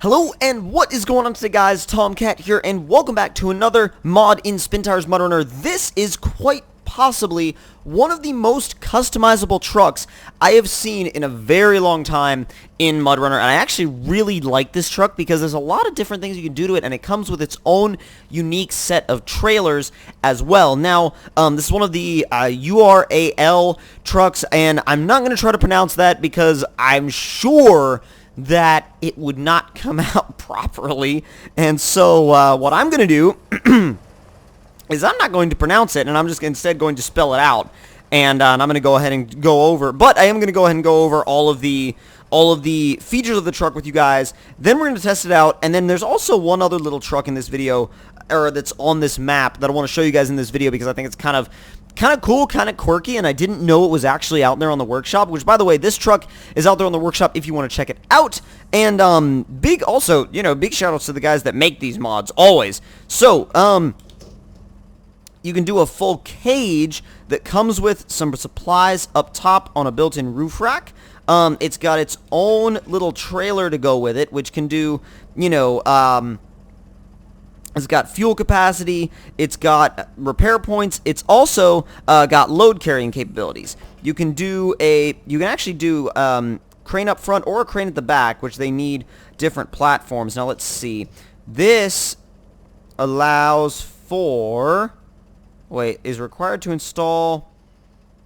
Hello and what is going on today, guys? Tomcat here and welcome back to another mod in SpinTires Mud Runner. This is quite possibly one of the most customizable trucks I have seen in a very long time in Mud Runner, and I actually really like this truck because there's a lot of different things you can do to it, and it comes with its own unique set of trailers as well. Now, this is one of the URAL trucks, and I'm not going to try to pronounce that because I'm sure that it would not come out properly. And so what I'm going to do is I'm not going to pronounce it, and I'm just instead going to spell it out. And I'm going to go ahead and go over, but I am going to go ahead and go over all of the features of the truck with you guys. Then we're going to test it out, and then there's also one other little truck in this video, or that's on this map, that I want to show you guys in this video because I think it's kind of cool, kind of quirky, and I didn't know it was actually out there on the workshop, which, by the way, this truck is out there on the workshop if you want to check it out. And big shout outs to the guys that make these mods always. So you can do a full cage that comes with some supplies up top on a built-in roof rack. It's got its own little trailer to go with it, which can do, it's got fuel capacity, it's got repair points, it's also got load carrying capabilities. You can actually do crane up front or a crane at the back, which they need different platforms. Now let's see. This allows for, is required to install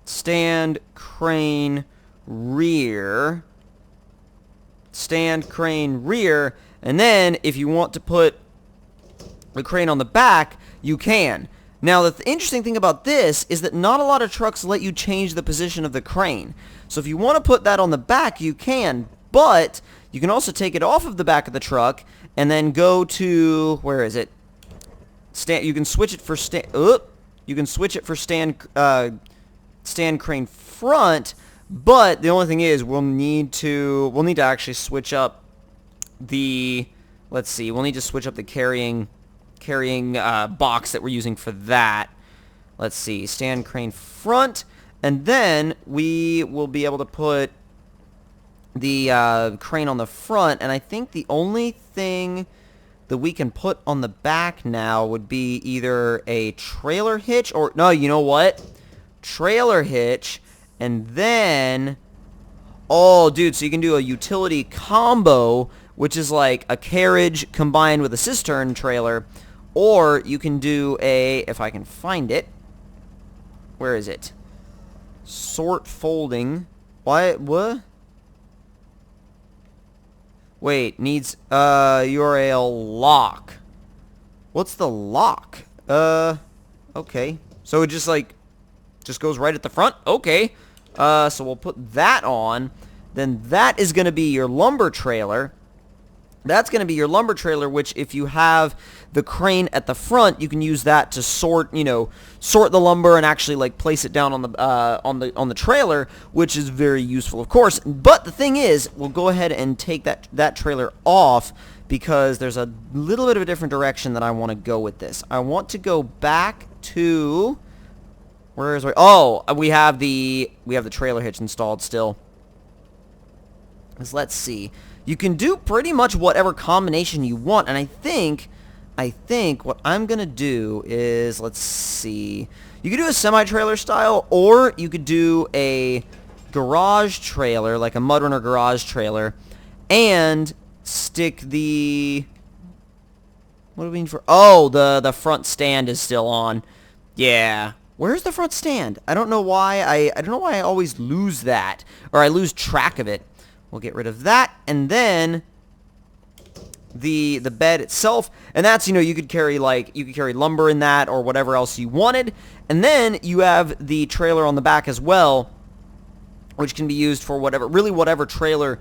stand crane rear, and then if you want to put the crane on the back, you can. Now, the interesting thing about this is that not a lot of trucks let you change the position of the crane. So if you want to put that on the back, you can, but you can also take it off of the back of the truck and then go to, where is it? You can switch it for stand crane front, but the only thing is we'll need to actually switch up the, we'll need to switch up the carrying box that we're using for that. Let's see, stand crane front, and then we will be able to put the crane on the front, and I think the only thing that we can put on the back now would be either a trailer hitch or, no, you know what? Trailer hitch, and then, oh, dude, so you can do a utility combo, which is like a carriage combined with a cistern trailer, or you can do a, if I can find it, where is it? Sort folding. What? Wait, needs, URL lock. What's the lock? Okay. So it just goes right at the front? Okay. So we'll put that on. Then that is going to be your lumber trailer. That's going to be your lumber trailer, which if you have the crane at the front, you can use that to sort the lumber and actually place it down on the trailer, which is very useful, of course. But the thing is, we'll go ahead and take that trailer off because there's a little bit of a different direction that I want to go with this. I want to go back to, where is we have the trailer hitch installed still. Let's see. You can do pretty much whatever combination you want, and I think what I'm going to do is, let's see. You could do a semi-trailer style, or you could do a garage trailer, like a Mud Runner garage trailer, and stick the, what do we need for, oh, the front stand is still on. Yeah. Where's the front stand? I don't know why I always lose that, or I lose track of it. We'll get rid of that, and then the bed itself, and that's, you could carry lumber in that or whatever else you wanted, and then you have the trailer on the back as well, which can be used for whatever trailer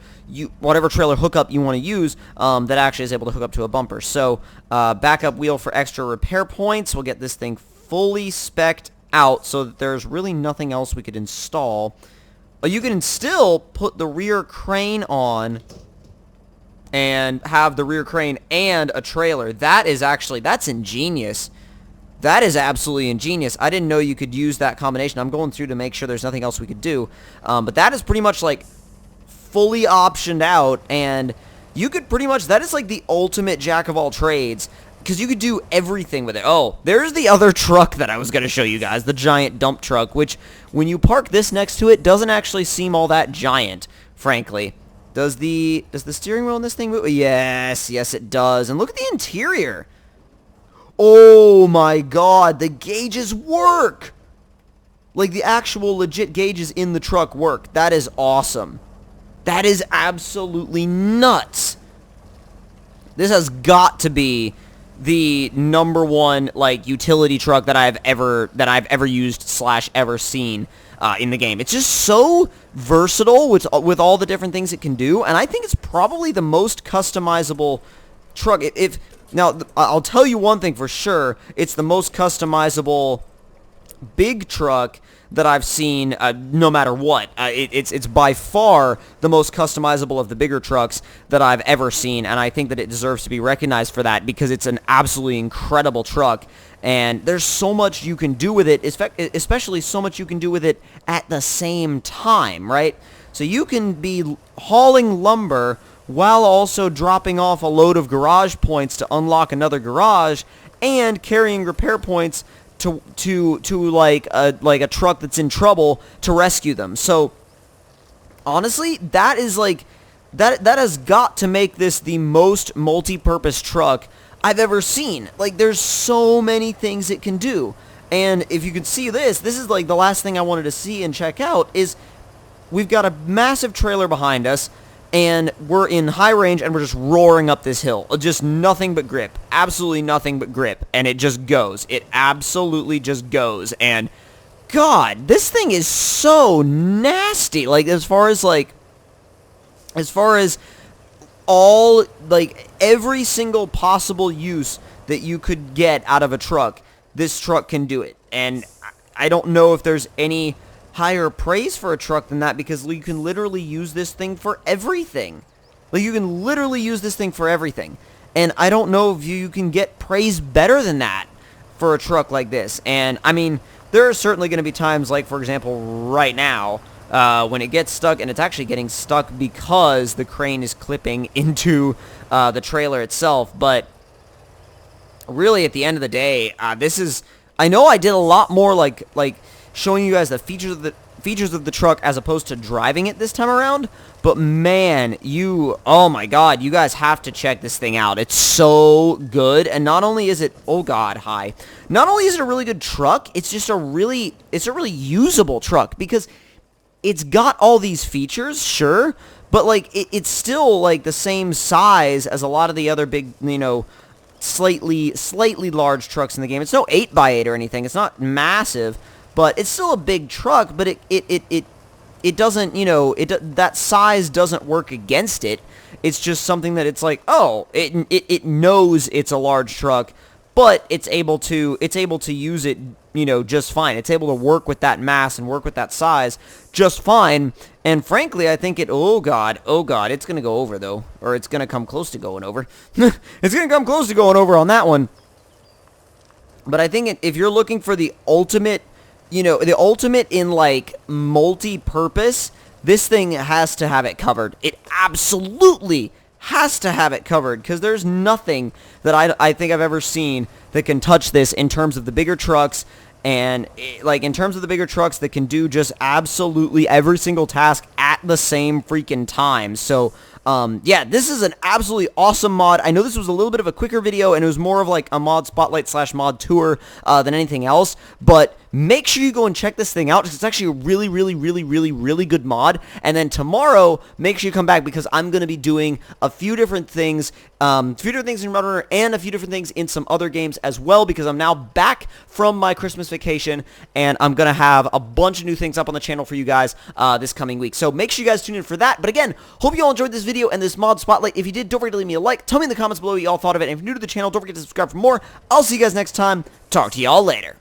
hookup you want to use, that actually is able to hook up to a bumper. So backup wheel for extra repair points. We'll get this thing fully spec'd out so that there's really nothing else we could install. You can still put the rear crane on and have the rear crane and a trailer. That's ingenious. That is absolutely ingenious. I didn't know you could use that combination. I'm going through to make sure there's nothing else we could do. But that is pretty much fully optioned out, and you could pretty much, that is like the ultimate jack of all trades, because you could do everything with it. Oh, there's the other truck that I was going to show you guys, the giant dump truck, which when you park this next to it, doesn't actually seem all that giant, frankly. Does the steering wheel in this thing move? Yes, yes it does. And look at the interior. Oh my god, the gauges work! Like, the actual legit gauges in the truck work. That is awesome. That is absolutely nuts. This has got to be the #1 like utility truck that I've ever used / ever seen in the game. It's just so versatile with all the different things it can do, and I think it's probably the most customizable truck. Now I'll tell you one thing for sure: it's the most customizable big truck that I've seen, no matter what. It's by far the most customizable of the bigger trucks that I've ever seen, and I think that it deserves to be recognized for that because it's an absolutely incredible truck, and there's so much you can do with it, especially so much you can do with it at the same time, right? So you can be hauling lumber while also dropping off a load of garage points to unlock another garage and carrying repair points to like a truck that's in trouble to rescue them. So honestly, that is like that has got to make this the most multi-purpose truck I've ever seen. Like, there's so many things it can do. And if you can see this is like the last thing I wanted to see and check out is we've got a massive trailer behind us, and we're in high range, and we're just roaring up this hill. Just nothing but grip. Absolutely nothing but grip. And it just goes. It absolutely just goes. And, God, this thing is so nasty. Like, as far as all, like, every single possible use that you could get out of a truck, this truck can do it. And I don't know if there's any higher praise for a truck than that, because you can literally use this thing for everything. Like, you can literally use this thing for everything. And I don't know if you can get praise better than that for a truck like this. And, I mean, there are certainly going to be times, like, for example, right now, when it gets stuck, and it's actually getting stuck because the crane is clipping into the trailer itself. But really, at the end of the day, this is... I know I did a lot more, like showing you guys the features of the truck as opposed to driving it this time around, but man, oh my god, you guys have to check this thing out. It's so good. And not only is it, oh god, hi, not only is it a really good truck, it's just a really usable truck, because it's got all these features, sure, but like it's still like the same size as a lot of the other big, slightly large trucks in the game. It's no 8x8 or anything. It's not massive, but it's still a big truck, but it doesn't, that size doesn't work against it. It's just something that it's like, oh, it knows it's a large truck, but it's able to use it, just fine. It's able to work with that mass and work with that size just fine. And frankly, I think oh god, it's going to go over, though, or it's going to come close to going over. It's going to come close to going over on that one. But I think if you're looking for the ultimate, the ultimate in, like, multi-purpose, this thing has to have it covered. It absolutely has to have it covered, because there's nothing that I think I've ever seen that can touch this in terms of the bigger trucks, and, like, in terms of the bigger trucks that can do just absolutely every single task at the same freaking time. So, yeah, this is an absolutely awesome mod. I know this was a little bit of a quicker video, and it was more of like a mod spotlight / mod tour than anything else, but make sure you go and check this thing out, because it's actually a really good mod. And then tomorrow, make sure you come back, because I'm going to be doing a few different things, in Runner, and a few different things in some other games as well, because I'm now back from my Christmas vacation, and I'm going to have a bunch of new things up on the channel for you guys this coming week. So make sure you guys tune in for that. But again, hope you all enjoyed this video and this mod spotlight. If you did, don't forget to leave me a like. Tell me in the comments below what you all thought of it. And if you're new to the channel, don't forget to subscribe for more. I'll see you guys next time. Talk to y'all later.